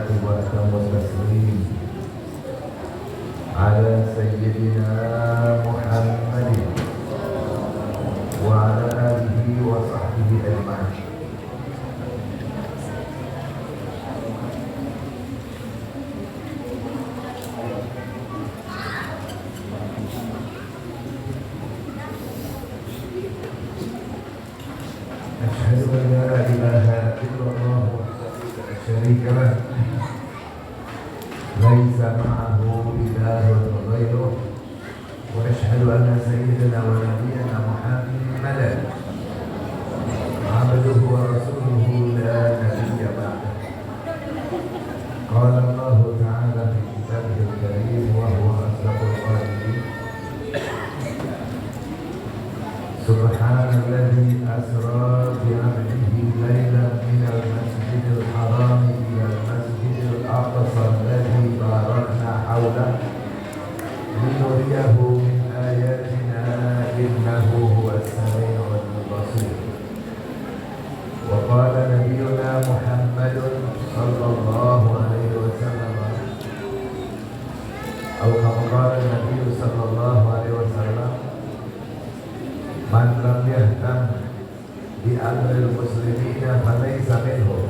وأتم التسليم على سيدنا محمد وعلى آله وصحبه أجمعين. أشهد أن لا إله إلا الله وحده لا شريك له ليس معه إله غيره، وأشهد أن سيدنا ونبينا محمدا عبده ورسوله لا نبي بعده. قال الله تعالى في كتابه الكريم وهو أصدق القائلين: سبحان الذي أسرى بعبده ليلا من المسجد الحرام إلى المسجد الأقصى الذي باركنا حوله لنريه من آياتنا إنه هو السميع البصير. وقال نبينا محمد صلى الله عليه وسلم، أو كما قال النبي صلى الله عليه وسلم: من لم يهتم بأمر المسلمين فليس منهم.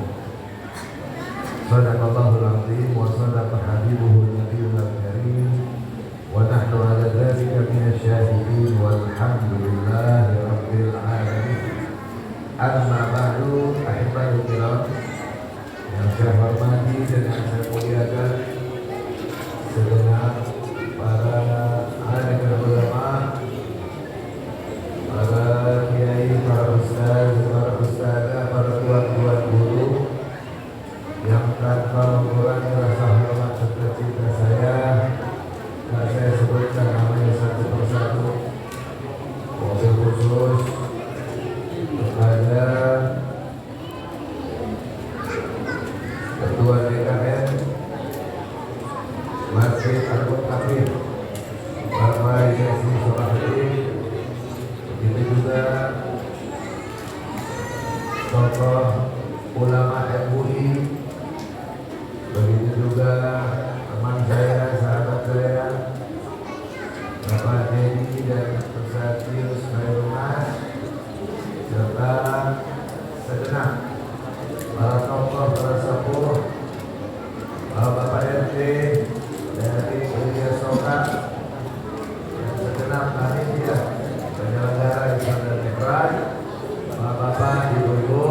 صدق الله العظيم وصدق حبيبه النبي الكريم ونحن على ذلك من الشاهدين والحمد لله رب العالمين. Amma ba'du, ahibbatul kiram, yang saya hormati dan yang saya muliakan segenap para alim ulama, para kiai, para ustaz, para ustazah, para tuan-tuan guru yang tanpa mengurangi rasa hormat serta cinta saya sebutkan namanya satu persatu. Wabil khusus kepada Ketua DKM Masjid Al-Muttaqin Bapak Yesi Solahuddin, begitu juga tokoh ulama MUI, begitu juga teman saya, sahabat saya Bapak Dedi dan Ustaz Yus Khairullah, serta segenap para tokoh, para sepuh, Bapak RT dari Ulia Soka, dan segenap panitia penyelenggara ibadah Mi'raj, bapak-bapak, ibu-ibu,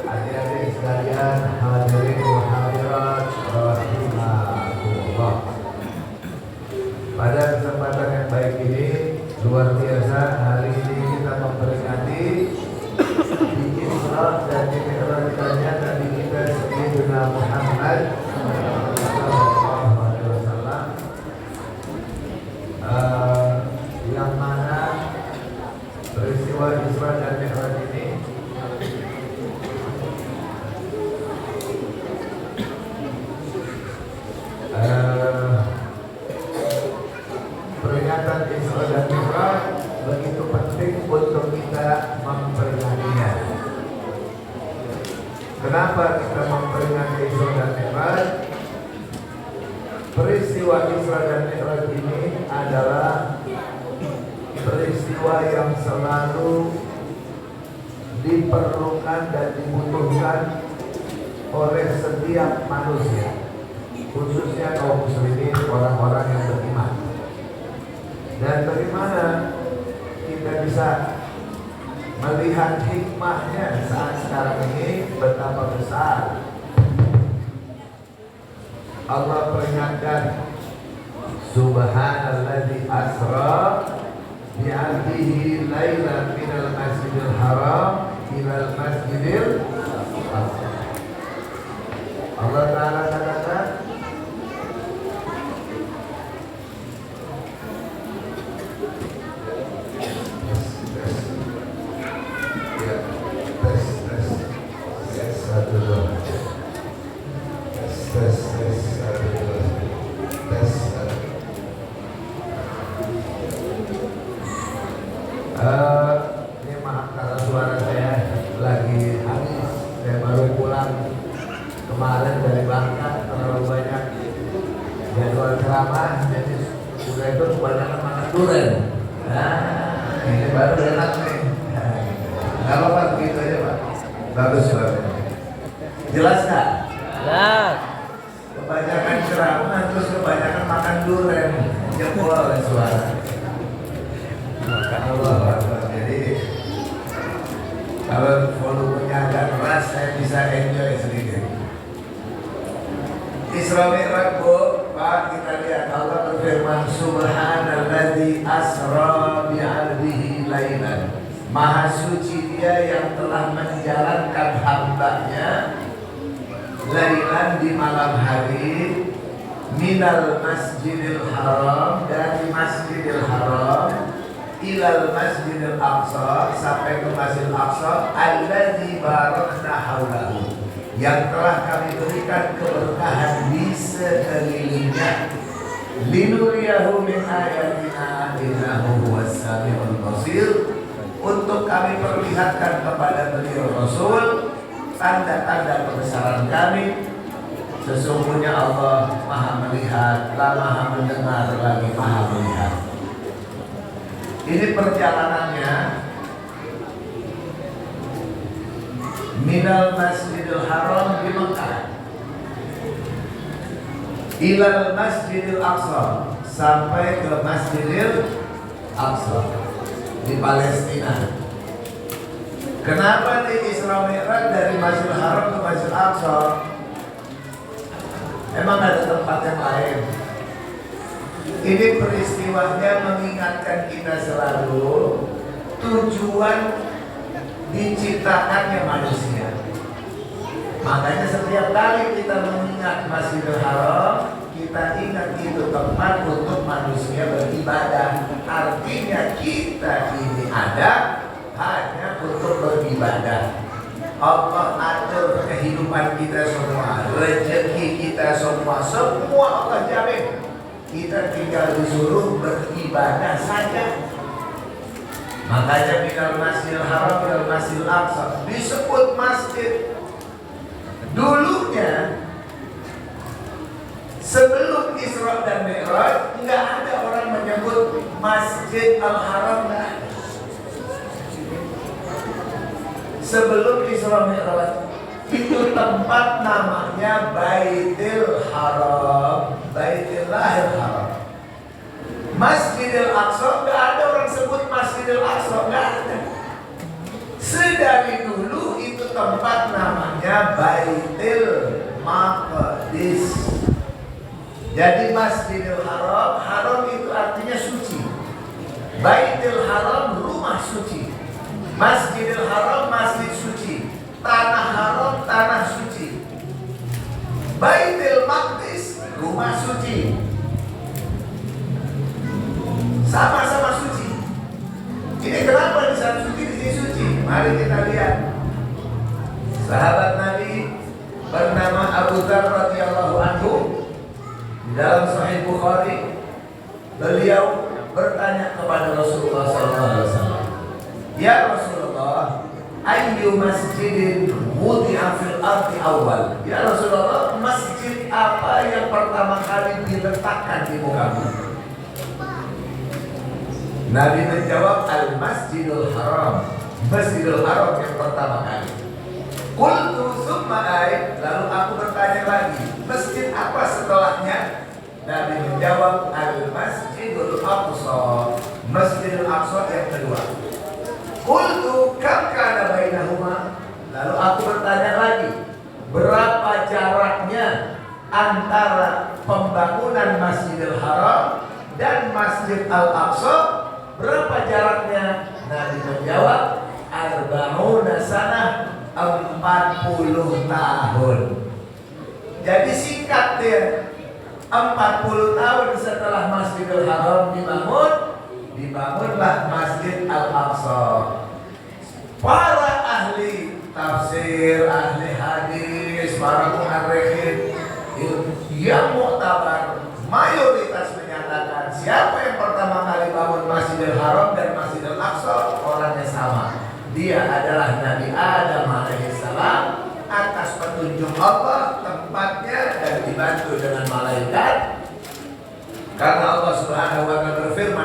adik-adik sekalian, hadirin wa hadirat rahimahullah. Pada kesempatan yang baik ini, luar biasa, hari ini kita memperingati di Isra dan di Mi'rajnya Nabi kita Sayyidina Muhammad sallallahu alaihi wasallam, yang mana peristiwa Isra dan Mi'raj ini peringatan Isra dan Mi'raj begitu penting untuk kita memperingatinya. Kenapa kita memperingati Isra dan Mi'raj? Peristiwa Isra dan Mi'raj ini adalah peristiwa yang selalu diperlukan dan dibutuhkan oleh setiap manusia, khususnya kaum muslimin, orang-orang yang beriman. Dan bagaimana kita bisa melihat hikmahnya saat sekarang ini betapa besar Allah peringatkan, Subhanalladzi asra bi'abdihi lailan minal masjidil haram ilal masjidil aqsa. Allah Ta'ala katakan, ini maaf karena suara saya lagi habis. Saya baru pulang kemarin dari Bangka, terlalu makan durian. Nah, ini baru enak nih. Nggak apa-apa begitu aja Pak. Bagus banget. Jelas nggak? Jelas. Kebanyakan ceramah terus kebanyakan makan durian, jebol suara. Allah, jadi kalau volumenya agak keras saya bisa enjoy sedikit. Isra Mi'raj Bu, Pak, kita lihat Allah berfirman Subhanalladzi asra bi'abdihi lailan. Maha suci Dia yang telah menjalankan hamba-Nya lailan di malam hari minal masjidil haram, dari masjidil haram ilal masjidil aqsa, sampai ke masjidil aqsa alladzi barakna haulahu, yang telah kami berikan keberkahan di sekelilingnya, linuriyahu min ayatina innahu huwas samiul basir, untuk kami perlihatkan kepada beliau Rasul tanda-tanda kebesaran kami. Sesungguhnya Allah Maha melihat, Maha mendengar, lagi Maha melihat. Ini perjalanannya minal masjidil haram di Mekah ilal masjidil aqsa, sampai ke masjidil aqsa di Palestina. Kenapa di Isra Mi'raj dari Masjidil Haram ke Masjidil Aqsa? Emang ada tempat yang lain? Ini peristiwanya mengingatkan kita selalu tujuan diciptakannya manusia. Makanya setiap kali kita mengingat Masjidil Haram, kita ingat itu tempat untuk manusia beribadah. Artinya kita ini ada hanya untuk beribadah. Allah atur kehidupan kita semua, rezeki kita semua Allah jamin. Kita tinggal disuruh beribadah saja. Makanya minal masjidil haram minal masjidil aqsa disebut masjid. Dulunya sebelum Isra dan Mi'raj nggak ada orang menyebut Masjid Al-Haram, nggak ada. Sebelum Isra Mi'raj itu tempat namanya Baitul Haram, Baitullahil Haram. Masjidil Aqsa nggak ada orang sebut Masjidil Aqsa, nggak ada. Sedari dulu itu tempat namanya Baitul Maqdis. Jadi Masjidil Haram, haram itu artinya suci. Baitul Haram rumah suci. Masjidil Haram masjid suci. Tanah haram tanah suci. Baitul Maqdis rumah suci. Sama-sama suci. Ini kenapa di sana suci, di sini suci? Mari kita lihat. Sahabat Nabi bernama Abu Dzar radhiyallahu anhu, dalam Sahih Bukhari, beliau bertanya kepada Rasulullah SAW, ya Rasulullah, ayyu masjidin wudi'a fil ardi awal? Ya Rasulullah, masjid apa yang pertama kali diletakkan di muka bumi? Nabi menjawab, al-masjidul haram, Masjidil Haram yang pertama kali. Qultu summa ay, lalu aku bertanya lagi, masjid apa setelahnya? Nabi menjawab, al-masjidul aqsa, Masjidil Aqsa yang kedua. Qultu kam kana bainahuma, lalu aku bertanya lagi, berapa jaraknya antara pembangunan Masjidil Haram dan Masjid Al-Aqsa? Berapa jaraknya? Nabi menjawab, arba'una sanah, 40 tahun. Jadi singkat dia, 40 tahun setelah Masjidil Haram dibangunlah Masjid Al-Aqsa. Para ahli tafsir, ahli hadis, para muarrikhin yang muktabar mayoritas menyatakan siapa yang pertama kali bangun Masjidil Haram dan Masjidil Aqsa orangnya sama. Dia adalah Nabi Adam alaihissalam atas petunjuk Allah tempatnya dan dibantu dengan malaikat. Karena Allah Subhanahu wa taala berfirman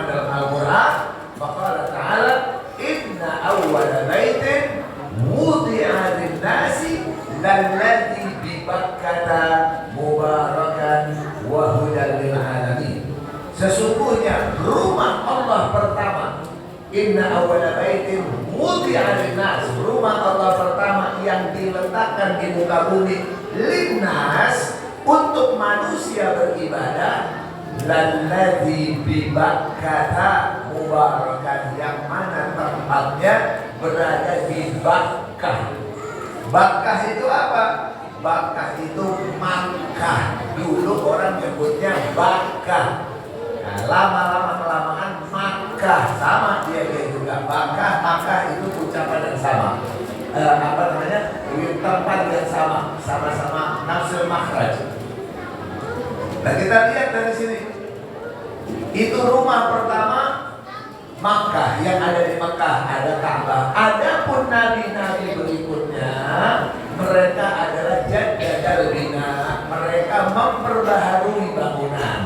Inna awwala baitin wudi'a linnas, rumah Allah pertama yang diletakkan di muka bumi linnas, untuk manusia beribadah, lalladzi bi Bakkah mubarakan, yang mana tempatnya berada di Bakkah. Bakkah itu apa? Bakkah itu Makkah. Dulu orang nyebutnya Bakkah. Nah, lama-lama kelamaan Makkah, sama dia juga. Bakkah, Makkah itu ucapan yang sama. Tempat yang sama, sama-sama nafsul makhraj. Nah, kita lihat dari sini. Itu rumah pertama Makkah, yang ada di Makkah, ada Ka'bah. Adapun nabi-nabi berikutnya, mereka adalah jaddadal bina, mereka memperbaharui bangunan.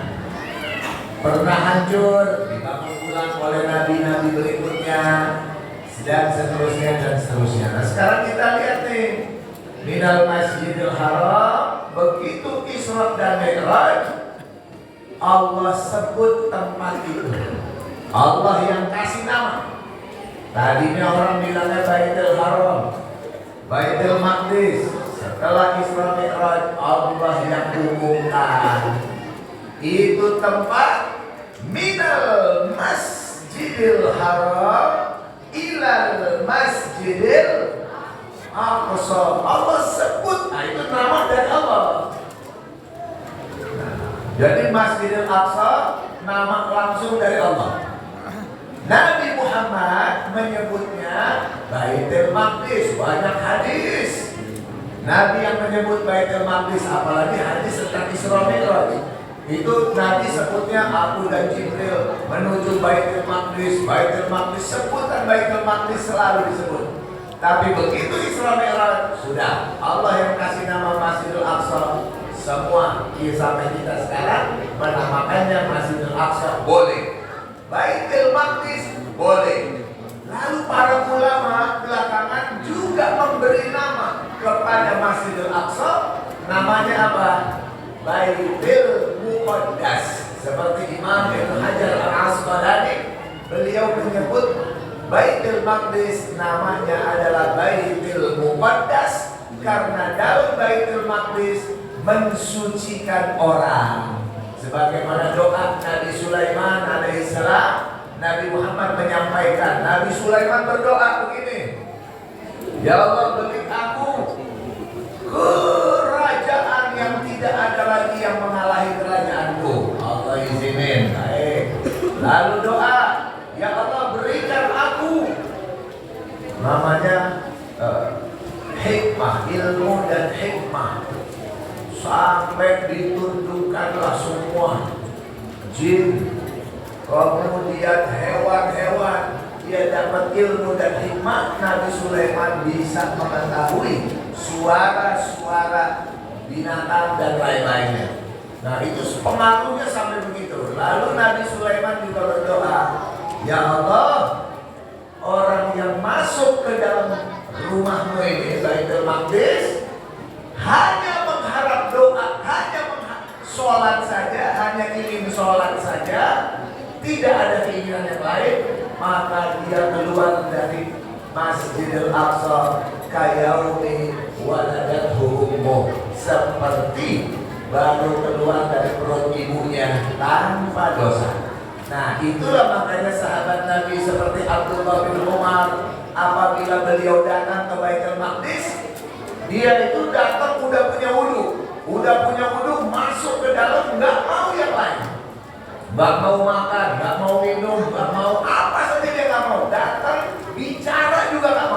Pernah hancur, dibangun ulang oleh nabi-nabi berikutnya, dan seterusnya dan seterusnya. Nah, sekarang kita lihat nih, minal masjidil haram, begitu Isra dan Mi'raj, Allah sebut tempat itu. Allah yang kasih nama. Tadinya orang bilangnya Baitul Haram, Baitul Maqdis. Setelah Isra Mi'raj, Allah yang umumkan. Itu tempat minal masjidil haram ilal masjidil aqsa. Allah sebut, nah itu nama dari Allah. Jadi Masjidil Aqsa nama langsung dari Allah. Nabi Muhammad menyebutnya Baitul Maqdis, banyak hadis. Nabi yang menyebut Baitul Maqdis, apalagi hadis tentang Isra Mi'raj. Itu Nabi sebutnya aku dan Jibril menuju Baitul Maqdis. Baitul Maqdis, sebutan Baitul Maqdis selalu disebut. Tapi begitu Isra Mi'raj, sudah Allah yang kasih nama Masjidil Aqsa. Semua sampai kita sekarang menamakannya Masjidil Aqsa boleh, Baitul Maqdis boleh. Lalu para ulama belakangan juga memberi nama kepada Masjidil Aqsa, namanya apa? Baitul Muqaddas. Seperti Imam Ibnu Hajar Al-Asqalani, beliau menyebut Baitul Maqdis namanya adalah Baitul Muqaddas karena dalam Baitul Maqdis mensucikan orang. Sebagaimana doa Nabi Sulaiman alaihissalam, Nabi Muhammad menyampaikan, Nabi Sulaiman berdoa begini, ya Allah, beri aku kerajaan yang tidak ada lagi yang mengalahi kerajaanku. Allah izinin. Baik. Lalu doa, ya Allah, berikan aku namanya hikmah, ilmu dan hikmah, sampai ditundukkanlah semua jin, kemudian hewan-hewan, dia dapat ilmu dan hikmah. Nabi Sulaiman bisa mengetahui suara-suara binatang dan lain-lainnya. Nah, itu pengaruhnya sampai begitu. Lalu Nabi Sulaiman juga berdoa, ya Allah, orang yang masuk ke dalam rumahmu ini, Baitul Maqdis, hanya mengharap doa, hanya sholat saja, hanya ingin sholat saja, tidak ada keinginan yang lain, maka dia keluar dari Masjidil Aqsa kayaumi waladathu ummuh, seperti baru keluar dari perut ibunya tanpa dosa. Nah, itulah makanya sahabat Nabi seperti Abdullah bin Umar, apabila beliau datang ke Baitul Maqdis, dia itu datang udah punya wudu, masuk ke dalam, nggak mau yang lain, nggak mau makan, nggak mau minum, nggak mau apa saja dia nggak mau. Datang bicara juga nggak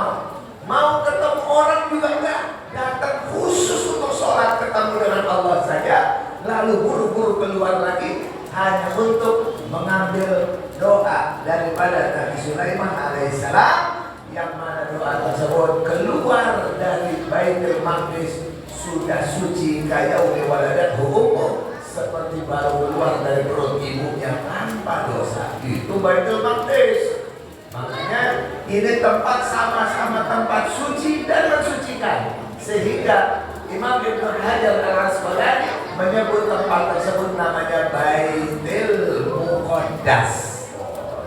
mau ketemu orang juga nggak. Datang khusus untuk sholat, ketemu dengan Allah saja, lalu buru-buru keluar lagi hanya untuk mengambil doa daripada Nabi Sulaiman alaihissalam, yang mana doa tersebut keluar dari Baitul Maqdis sudah suci kayaumi waladathu ummuh, seperti baru keluar dari perut ibunya tanpa dosa. Itu Baitul Maqdis. Makanya ini tempat sama-sama tempat suci dan mensucikan, sehingga Imam Ibnu Hajar Al-Asqalani menyebut tempat tersebut namanya Baitul Muqaddas.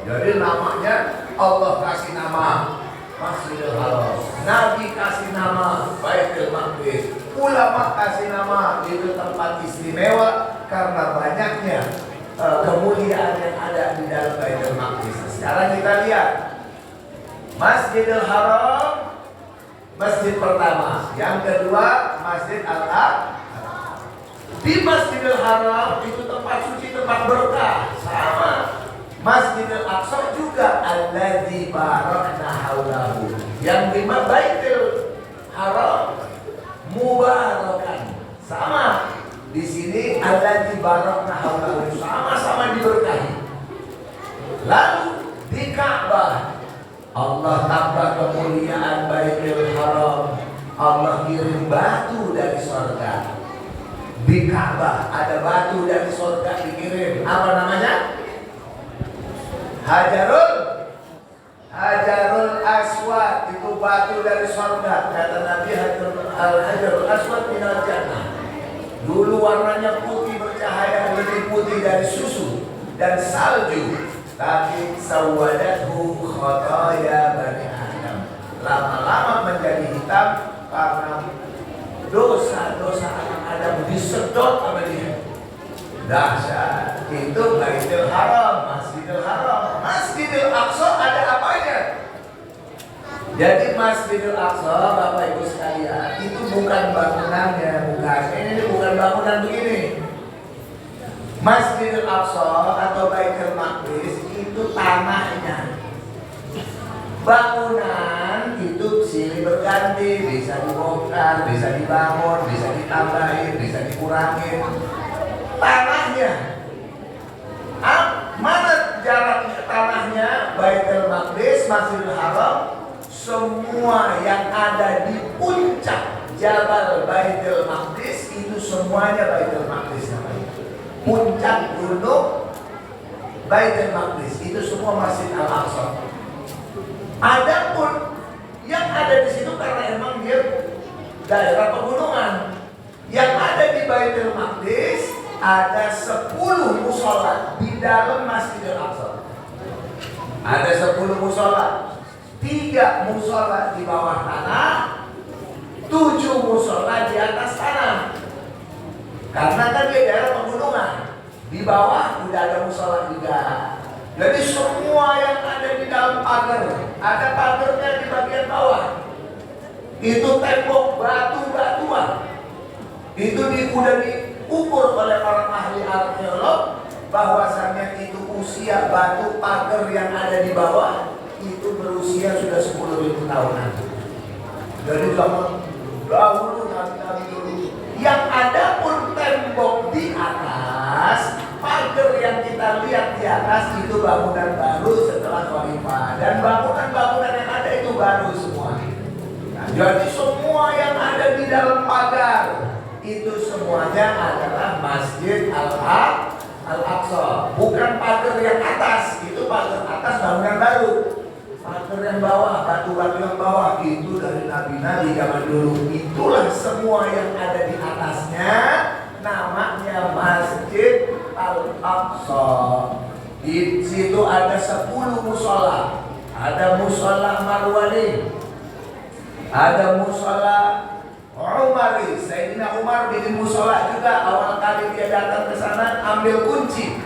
Jadi namanya Allah kasih nama Masjidil Haram, Nabi kasih nama Baitul Maqdis, ulama kasih nama itu tempat istimewa karena banyaknya kemuliaan yang ada di dalam Baitul Maqdis. Sekarang kita lihat Masjidil Haram, masjid pertama, yang kedua Masjid Al-Aqsa. Di Masjidil Haram itu tempat suci, tempat berkah, sama. Masjidil Aqsa juga alladzi barakna haulahu, yang di Baitul Haram mubarakan, sama. Di sini alladzi barakna haulahu, sama-sama diberkahi. Lalu di Ka'bah Allah tambah kemuliaan Baitul Haram, Allah kirim batu dari surga. Di Ka'bah ada batu dari surga dikirim, apa namanya? Hajarul Aswad, itu batu dari surga. Kata Nabi, Hajarul Aswad minal jannah. Dulu warnanya putih bercahaya, lebih putih dari susu dan salju. Tapi sawadathu khataya bani Adam, lama-lama menjadi hitam karena dosa-dosa anak Adam disedot sama dia. Dahsyat. Itu Baitul Haram, Masjidil Haram. Masjidil Aqsa ada apanya? Jadi Masjidil Aqsa, Bapak Ibu sekalian, itu bukan bangunannya, bukan. Ini bukan bangunan begini. Masjidil Aqsa atau Baitul Maqdis itu tanahnya. Bangunan itu silih berganti, bisa dibongkar, bisa dibangun, bisa ditambahin, bisa dikurangin. Tanahnya, mana jaraknya tanahnya? Baitul Maqdis, Masjidil Haram, semua yang ada di puncak Jabal Baitul Maqdis itu semuanya Baitul Maqdis namanya. Puncak gunung Baitul Maqdis itu semua Masjid Al-Aqsa. Adapun yang ada di situ karena emang dia daerah pegunungan. Yang ada di Baitul Maqdis ada 10 musola di dalam Masjidil Aqsa. Ada 10 musola. 3 musola di bawah tanah, 7 musola di atas tanah. Karena kan dia daerah pegunungan. Di bawah udah ada musola juga. Jadi semua yang ada di dalam pagar, ada pagarnya di bagian bawah. Itu tembok batu-batuan. Itu udah diukur oleh para ahli arkeolog bahwasannya itu usia batu pagar yang ada di bawah itu berusia sudah 10.000 tahunan. Jadi zaman dahulu, nabi-nabi dulu. Yang ada pun tembok di atas, pagar yang kita lihat di atas itu bangunan baru setelah khalifah, dan bangunan-bangunan yang ada itu baru semua. Nah, jadi semua yang ada di dalam pagar itu semuanya adalah Masjid Al-Aqsa. Bukan pagar yang atas, itu pagar atas bangunan baru. Pagar yang bawah, batu-batu yang bawah itu dari nabi-nabi zaman dulu. Itulah semua yang ada di atasnya namanya Masjid Al-Aqsa. Di situ ada 10 musola. Ada musola Marwani, ada musola Umari. Sayyidina Umar bikin musola juga. Awal kali dia datang ke sana ambil kunci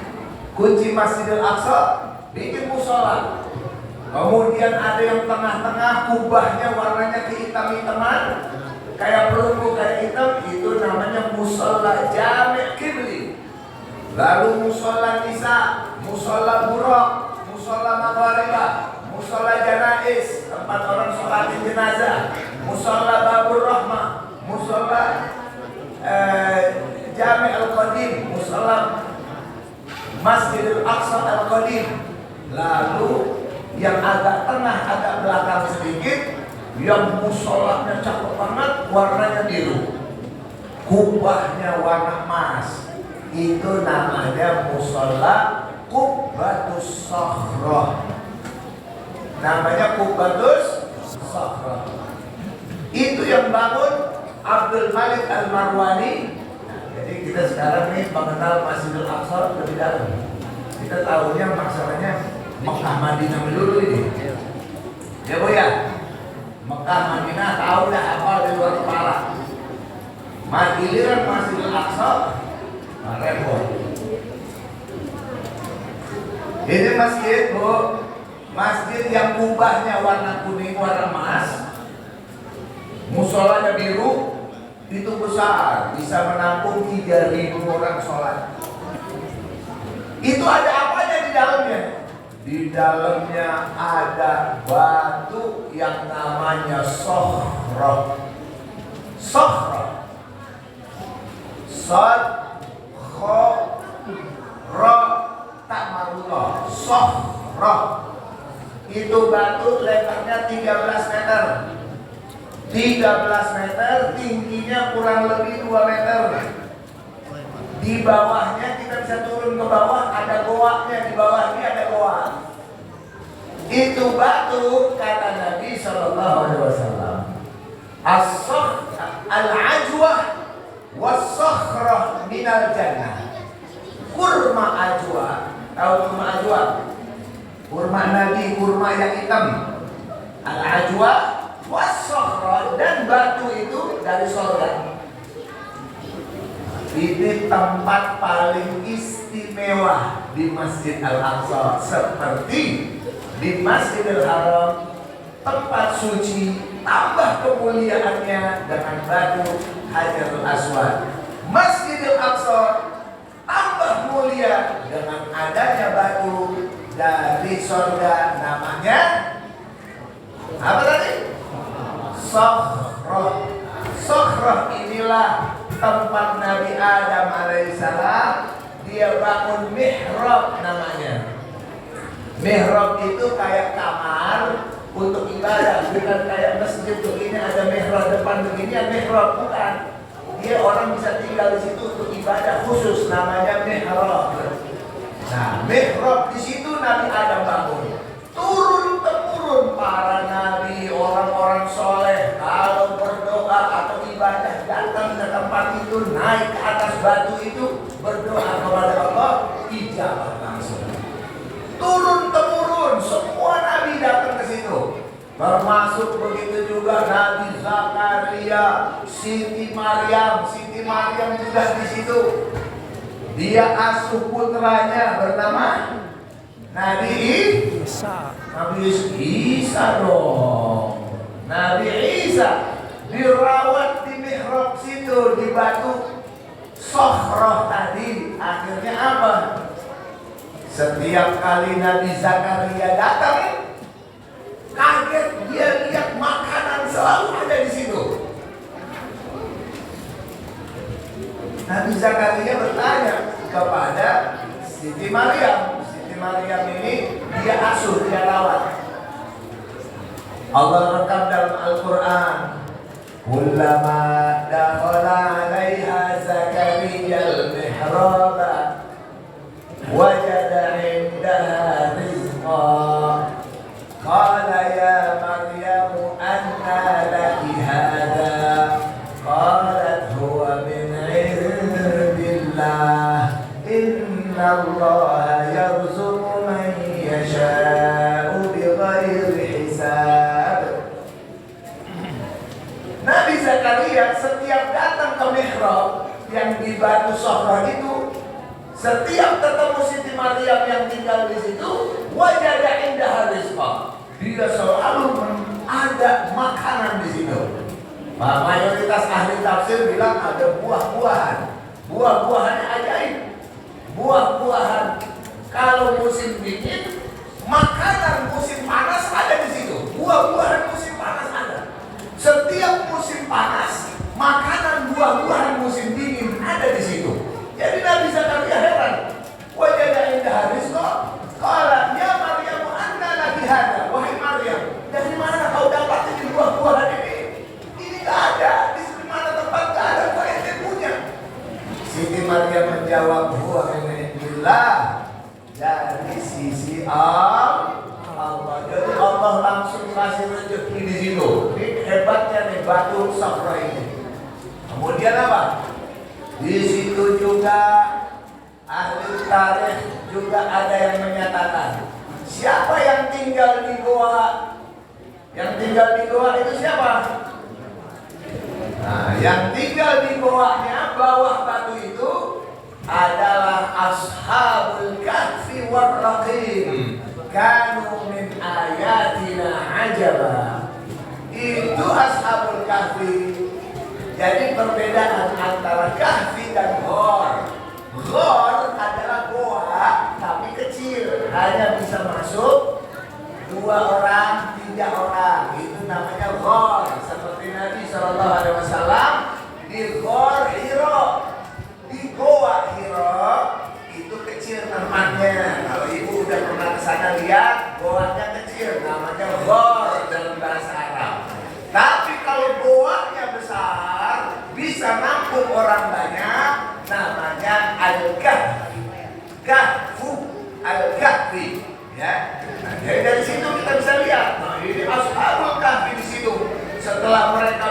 Masjidil Aqsa, bikin musola. Kemudian ada yang tengah-tengah kubahnya warnanya kehitam-hitaman, kayak perunggu, kayak hitam, itu namanya musola Jami' Qibli. Lalu musola Nisa, musola Buraq, musola Magharibah, musola Janais, tempat orang sholatin jenazah, musola Babur Rahmah, musola Jami' Al-Qadim, musola Masjidil Aqsa Al-Qadim. Lalu yang agak tengah, agak belakang sedikit, yang musolanya cakep banget, warnanya biru, kubahnya warna emas, itu namanya musola Qubbatus Sakhrah. Namanya Qubbatus Sakhrah. Itu yang bangun Abdul Malik Al-Marwani. Jadi kita sekarang nih mengenal Masjidil Aqsa lebih dalam. Kita tahunya masalahnya Mekah Madinah dulu ini. Ya Bu ya. Mekah Madinah tahu dah apa di luar kepala. Giliran Masjidil Aqsa repot. Ini masjid Bu, masjid yang kubahnya warna kuning, warna emas, musolanya biru, itu besar, bisa menampung 3.000 orang sholat. Itu ada apanya di dalamnya? Di dalamnya ada batu yang namanya sohroh. Sohroh, sod, kho, ro, tak marullah. Sohroh itu batu lebarnya 13 meter. 13 meter, tingginya kurang lebih 2 meter. Di bawahnya kita bisa turun ke bawah, ada goanya, di bawahnya ada goa. Itu batu kata Nabi Sallallahu Alaihi Wasallam, al-ajwah was-sakhrah minal jannah. Kurma ajwa, tahu kurma ajwa? Kurma Nabi, kurma yang hitam. Al-ajwa was-sakhrah, dan batu itu dari surga. Ini tempat paling istimewa di Masjid Al-Aqsa, seperti di Masjidil Haram, tempat suci, tambah kemuliaannya dengan batu Hajarul Aswad. Masjidil Aqsa tambah mulia dengan adanya batu dari surga, namanya apa tadi? Sokhroh. Sokhroh inilah tempat Nabi Adam alaihissalam dia bangun mihrab namanya. Mihrab itu kayak kamar untuk ibadah, bukan kayak masjid begini ada mihrab depan begini ada mihrab, bukan. Dia orang bisa tinggal di situ untuk ibadah khusus, namanya mihrab. Nah, mihrab di situ Nabi Adam bangun. Turun temurun para nabi, orang-orang soleh kalau berdoa atau ibadah datang ke tempat itu, naik ke atas batu itu, berdoa kepada Allah, ijabah langsung. Turun temurun, semua nabi datang ke situ. Termasuk begitu juga Nabi Zakaria, Siti Maryam juga di situ. Dia asuh putranya bernama Nabi Isa. Nabi Isa dong. Nabi Isa dirawat di mihrab situ, di batu Sokhroh tadi. Akhirnya apa? Setiap kali Nabi Zakaria datang, kaget dia lihat makanan selalu ada di situ. Nabi Zakaria bertanya kepada Siti Maryam. Siti Maryam ini dia asuh, dia rawat. Allah rekam dalam Al-Quran, kullama dakhala 'alaiha Zakaria al-mihraba wajada 'indaha rizqan qala ya Maryam anna laki hadha qalat huwa min 'indillah inna Allah yarzuqu man yasha'u bighairi hisab. Nabi Zakaria setiap datang ke mihrab yang di batu Sokhroh itu, setiap ketemu Siti Maryam yang tinggal di situ, wajada indah rizqah, dia selalu ada makanan di situ. Mayoritas ahli tafsir bilang ada buah-buahan. Buah-buahannya ajaib. Buah-buahan kalau musim dingin, makanan musim panas ada di situ. Buah-buahan musim panas ada. Setiap musim panas, makanan buah-buahan musim dingin ada di situ. Jadi Nabi Zakaria heran. Wajada indah rizqah. Qala ya Maryam anna laki hadha. Wahai Maryam, dari mana kau dapat ini buah-buahan ini? Ini enggak ada. Di mana tempat enggak ada, kau ente punya. Siti Maryam menjawab, huwa min indillah, dari sisi Allah. Jadi Allah langsung kasih rezeki di situ. Ini hebatnya nih batu Sokhroh ini. Kemudian apa? Di situ juga ahli tarikh juga ada yang menyatakan Siapa yang tinggal di goa? Yang tinggal di goa itu siapa? Nah, yang tinggal di goanya bawah batu itu adalah ashabul kahfi war raqim. Kanu min ayatina ajaba. Itu ashabul kahfi. Jadi perbedaan antara kahfi dan ghor. Ghor adalah goa tapi kecil, hanya bisa masuk 2 orang, 3 orang. Itu namanya ghor. Seperti Nabi SAW di Ghor Hiro, di Goa Hiro itu kecil tempatnya. Kalau ibu udah pernah ke sana lihat, goanya kecil, namanya ghor dalam bahasa Arab. Tapi kalau goanya besar, bisa nampung orang banyak, namanya al-kahfi. Kahfu al-kahfi, ya. Nah, dari situ kita bisa lihat, nah ini ashabul kahfi di situ. Setelah mereka